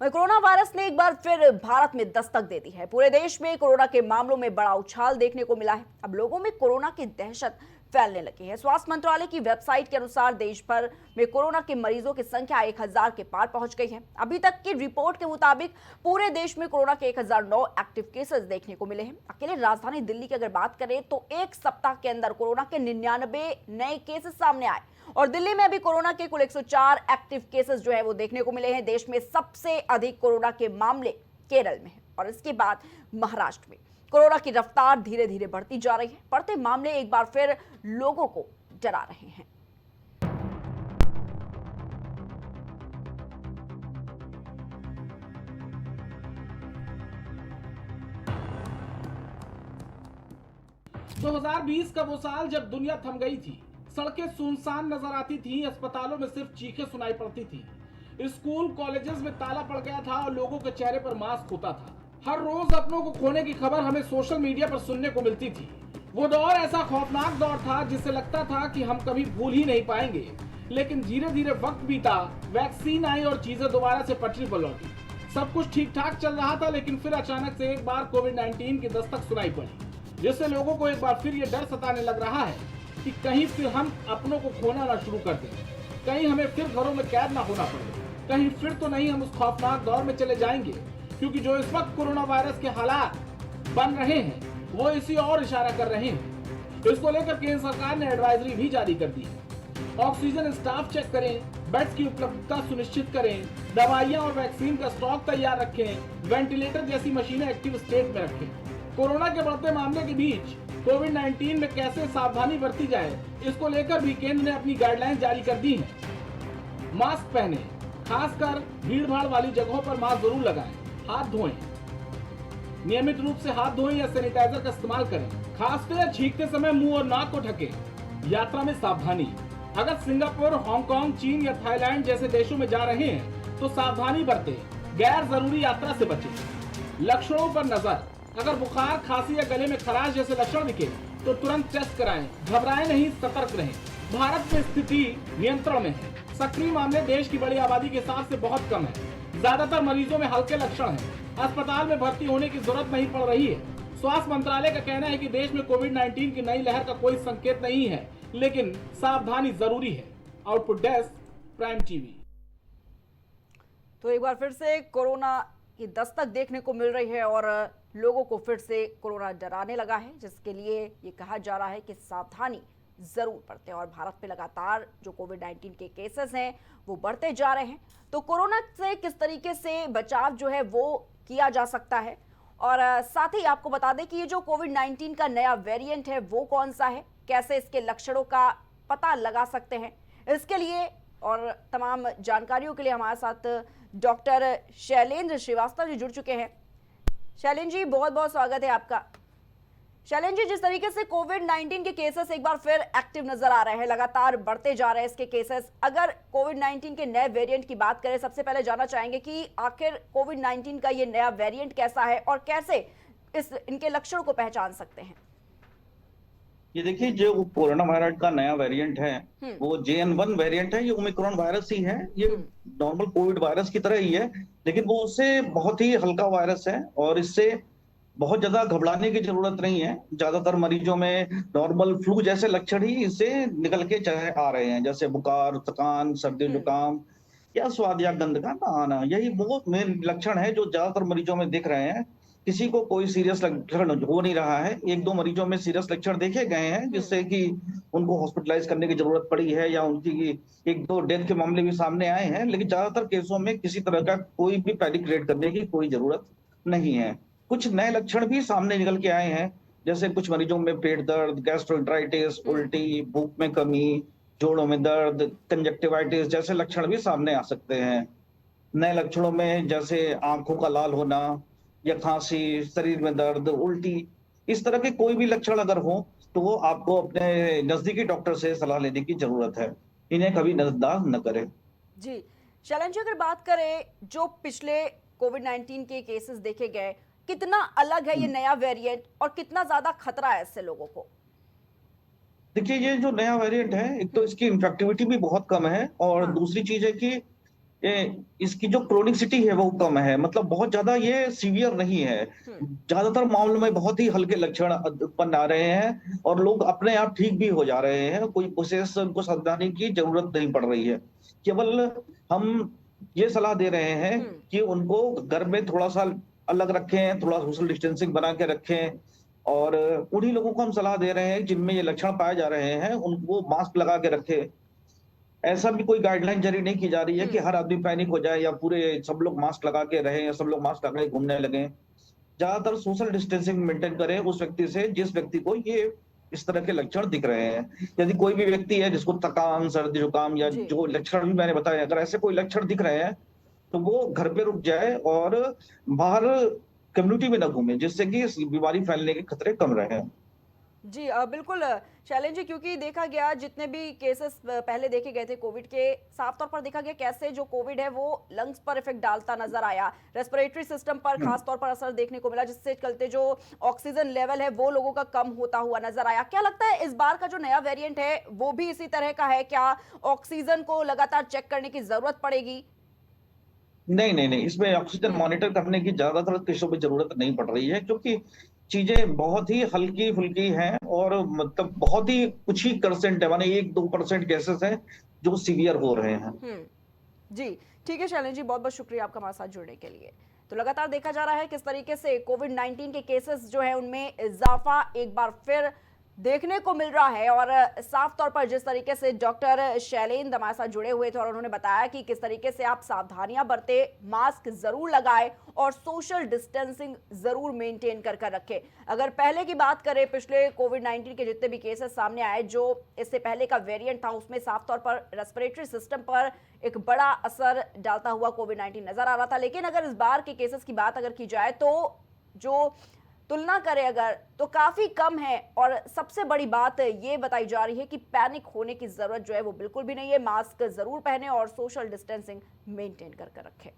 वहीं corona virus ने एक बार फिर भारत में दस्तक दे दी है। पूरे देश में कोरोना के मामलों में बड़ा उछाल देखने को मिला है। अब लोगों में कोरोना की दहशत फैलने लगी है। स्वास्थ्य मंत्रालय की वेबसाइट के अनुसार देश भर में कोरोना के मरीजों की संख्या 1000 के पार पहुंच गई है। अभी तक की रिपोर्ट के मुताबिक पूरे देश में कोरोना के 1009 एक्टिव केसेस देखने को मिले हैं। अकेले राजधानी दिल्ली की अगर बात करें तो एक सप्ताह के अंदर कोरोना के 99 नए केसेस सामने आए और दिल्ली में अभी कोरोना के कुल 104 एक्टिव केसेस जो है वो देखने को मिले हैं। देश में सबसे अधिक कोरोना के मामले केरल में है और इसके बाद महाराष्ट्र में। कोरोना की रफ्तार धीरे धीरे बढ़ती जा रही है। बढ़ते मामले एक बार फिर लोगों को डरा रहे हैं। दो 2020 का वो साल जब दुनिया थम गई थी, सड़कें सुनसान नजर आती थी, अस्पतालों में सिर्फ चीखें सुनाई पड़ती थी, स्कूल कॉलेजेस में ताला पड़ गया था और लोगों के चेहरे पर मास्क होता था। हर रोज अपनों को खोने की खबर हमें सोशल मीडिया पर सुनने को मिलती थी। वो दौर ऐसा खौफनाक दौर था जिससे लगता था कि हम कभी भूल ही नहीं पाएंगे। लेकिन धीरे धीरे वक्त बीता, वैक्सीन आई और चीजें दोबारा से पटरी पर लौटी। सब कुछ ठीक ठाक चल रहा था, लेकिन फिर अचानक से एक बार कोविड-19 की दस्तक सुनाई पड़ी, जिससे लोगों को एक बार फिर ये डर सताने लग रहा है कि कहीं फिर हम अपनों को खोना ना शुरू कर दें, कहीं हमें फिर घरों में कैद ना होना पड़े, कहीं फिर तो नहीं हम उस खौफनाक दौर में चले जाएंगे। क्योंकि जो इस वक्त कोरोना वायरस के हालात बन रहे हैं वो इसी और इशारा कर रहे हैं। इसको लेकर केंद्र सरकार ने एडवाइजरी भी जारी कर दी है। ऑक्सीजन स्टाफ चेक करें, बेड्स की उपलब्धता सुनिश्चित करें, दवाइयां और वैक्सीन का स्टॉक तैयार रखें, वेंटिलेटर जैसी मशीनें एक्टिव स्टेट में रखें। कोरोना के बढ़ते मामले के बीच कोविड-19 में कैसे सावधानी बरती जाए, इसको लेकर भी केंद्र ने अपनी गाइडलाइन जारी कर दी है। मास्क पहने, खासकर भीड़ भाड़ वाली जगहों पर मास्क जरूर लगाएं, हाथ धोएं, नियमित रूप से हाथ धोएं या सैनिटाइजर का इस्तेमाल करें, खांसते या छींकते समय मुंह और नाक को ढकें। यात्रा में सावधानी, अगर सिंगापुर, हांगकांग, चीन या थाईलैंड जैसे देशों में जा रहे हैं तो सावधानी बरतें, गैर जरूरी यात्रा से बचें। लक्षणों पर नजर, अगर बुखार, खांसी या गले में खराश जैसे लक्षण दिखे तो तुरंत टेस्ट कराएं, घबराएं नहीं, सतर्क रहें। भारत में स्थिति नियंत्रण में है। सक्रिय मामले देश की बड़ी आबादी के हिसाब से बहुत कम है। ज्यादातर मरीजों में हल्के लक्षण हैं। अस्पताल में भर्ती होने की जरूरत नहीं पड़ रही है। स्वास्थ्य मंत्रालय का कहना है कि देश में कोविड-19 की नई लहर का कोई संकेत नहीं है, लेकिन सावधानी जरूरी है। Output desk, prime TV. तो एक बार फिर से कोरोना की दस्तक देखने को मिल रही है और लोगों को फिर से कोरोना डराने लगा है, जिसके लिए ये कहा जा रहा है कि सावधानी जरूर बरतें। और भारत में लगातार जो कोविड-19 के केसेस हैं वो बढ़ते जा रहे हैं। तो कोरोना से किस तरीके से बचाव जो है वो किया जा सकता है, और साथ ही आपको बता दें कि ये जो कोविड-19 का नया वेरिएंट है वो कौन सा है, कैसे इसके लक्षणों का पता लगा सकते हैं, इसके लिए और तमाम जानकारियों के लिए हमारे साथ डॉक्टर शैलेंद्र श्रीवास्तव जी जुड़ चुके हैं। शैलेंद्र जी, बहुत बहुत स्वागत है आपका। शैलेंद्र जी, जिस तरीके से कोविड-19 के केसेस एक बार फिर एक्टिव नजर आ रहे हैं, लगातार बढ़ते जा रहे हैं इसके केसेस, अगर कोविड-19 के नए वेरिएंट की बात करें, सबसे पहले जानना चाहेंगे कि आखिर कोविड-19 का ये नया वेरिएंट कैसा है और कैसे इनके लक्षणों को पहचान सकते हैं। ये देखिए, जो कोरोना वायरस का नया वेरिएंट है वो JN1 वेरिएंट है। ये ओमिक्रॉन वायरस ही है। ये नॉर्मल कोविड वायरस की तरह ही है, लेकिन वो उससे बहुत ही हल्का वायरस है और इससे बहुत ज्यादा घबराने की जरूरत नहीं है। ज्यादातर मरीजों में नॉर्मल फ्लू जैसे लक्षण ही इससे निकल के आ रहे हैं, जैसे बुखार, थकान, सर्दी जुकाम या स्वाद या गंध का ना आना। यही बहुत मेन लक्षण है जो ज्यादातर मरीजों में दिख रहे हैं। किसी को कोई सीरियस लक्षण हो नहीं रहा है। एक दो मरीजों में सीरियस लक्षण देखे गए हैं जिससे कि उनको हॉस्पिटलाइज करने की जरूरत पड़ी है या उनकी एक दो डेथ के मामले भी सामने आए हैं, लेकिन ज्यादातर केसों में किसी तरह का कोई भी पैनिक क्रिएट करने की कोई जरूरत नहीं है। कुछ नए लक्षण भी सामने निकल के आए हैं, जैसे कुछ मरीजों में पेट दर्द, गैस्ट्रोएंटेराइटिस, उल्टी, भूख में कमी, जोड़ों में दर्द, कंजक्टिवाइटिस जैसे लक्षण भी सामने आ सकते हैं। नए लक्षणों में जैसे आंखों का लाल होना या खांसी, शरीर में दर्द, उल्टी, इस तरह के कोई भी लक्षण अगर हो तो आपको अपने नजदीकी डॉक्टर से सलाह लेने की जरूरत है। इन्हें कभी नजरअंदाज न करें। जी शैलेंद्र जी, अगर बात करें जो पिछले कोविड-19 के केसेस देखे गए, कितना अलग है ये नया वेरिएंट और कितना ज्यादा खतरा है इससे लोगों को? देखिए, ये जो नया वेरिएंट है, एक तो इसकी इन्फेक्टिविटी भी बहुत कम है और दूसरी चीज है कि इसकी जो क्रोनिसिटी है वो कम है, मतलब बहुत ज्यादा ये सीवियर नहीं है। ज्यादातर मामलों में बहुत ही हल्के लक्षण उत्पन्न आ रहे हैं और लोग अपने आप ठीक भी हो जा रहे हैं, कोई विशेष उनको सावधानी की जरूरत नहीं पड़ रही है। केवल हम ये सलाह दे रहे हैं कि उनको घर में थोड़ा सा अलग रखें, थोड़ा सोशल डिस्टेंसिंग बना के रखें, और उन्हीं लोगों को हम सलाह दे रहे हैं जिनमें ये लक्षण पाए जा रहे हैं, उनको मास्क लगा के रखें। ऐसा भी कोई गाइडलाइन जारी नहीं की जा रही है कि हर आदमी पैनिक हो जाए या पूरे सब लोग मास्क लगा के रहें या सब लोग मास्क लगा के घूमने लगे। ज्यादातर सोशल डिस्टेंसिंग मेंटेन करें उस व्यक्ति से जिस व्यक्ति को ये इस तरह के लक्षण दिख रहे हैं। यदि कोई भी व्यक्ति है जिसको थकान, सर्दी जुकाम या जो लक्षण भी मैंने बताए, अगर ऐसे कोई लक्षण दिख रहे हैं तो वो घर पे रुक जाए और बाहर कम्युनिटी में ना घूमे, जिससे कि इस बीमारी फैलने के खतरे कम रहे। जी बिल्कुल शैलेंद्र जी, क्योंकि देखा गया जितने भी केसेस पहले देखे गए थे कोविड के, साफ तौर पर देखा गया कैसे जो कोविड है वो लंग्स पर इफेक्ट डालता नजर आया, रेस्पिरेटरी सिस्टम पर खास तौर पर असर देखने को मिला, जिससे चलते जो ऑक्सीजन लेवल है वो लोगों का कम होता हुआ नजर आया। क्या लगता है इस बार का जो नया वेरिएंट है वो भी इसी तरह का है? क्या ऑक्सीजन को लगातार चेक करने की जरूरत पड़ेगी? नहीं नहीं नहीं, इसमें ऑक्सीजन मॉनिटर करने की ज्यादातर केसों में जरूरत नहीं पड़ रही है, क्योंकि चीजें बहुत ही हल्की फुल्की हैं और मतलब बहुत ही कुछ ही परसेंट है, माने 1-2% केसेस हैं जो सीवियर हो रहे हैं। जी ठीक है शैलेंद्र जी, बहुत बहुत शुक्रिया आपका हमारे साथ जुड़ने के लिए। तो लगातार देखा जा रहा है किस तरीके से कोविड-19 के केसेस जो है उनमें इजाफा एक बार फिर देखने को मिल रहा है, और साफ तौर पर जिस तरीके से डॉक्टर शैलेंद्र हमारे साथ जुड़े हुए थे और उन्होंने बताया कि किस तरीके से आप सावधानियां बरतें, मास्क जरूर लगाएं और सोशल डिस्टेंसिंग जरूर मेंटेन कर रखें। अगर पहले की बात करें, पिछले कोविड-19 के जितने भी केसेस सामने आए, जो इससे पहले का वेरिएंट था, उसमें साफ तौर पर रेस्पिरेटरी सिस्टम पर एक बड़ा असर डालता हुआ कोविड-19 नजर आ रहा था। लेकिन अगर इस बार के केसेस की बात अगर की जाए तो जो तुलना करें अगर, तो काफी कम है, और सबसे बड़ी बात ये बताई जा रही है कि पैनिक होने की जरूरत जो है वो बिल्कुल भी नहीं है। मास्क जरूर पहने और सोशल डिस्टेंसिंग मेंटेन कर रखें।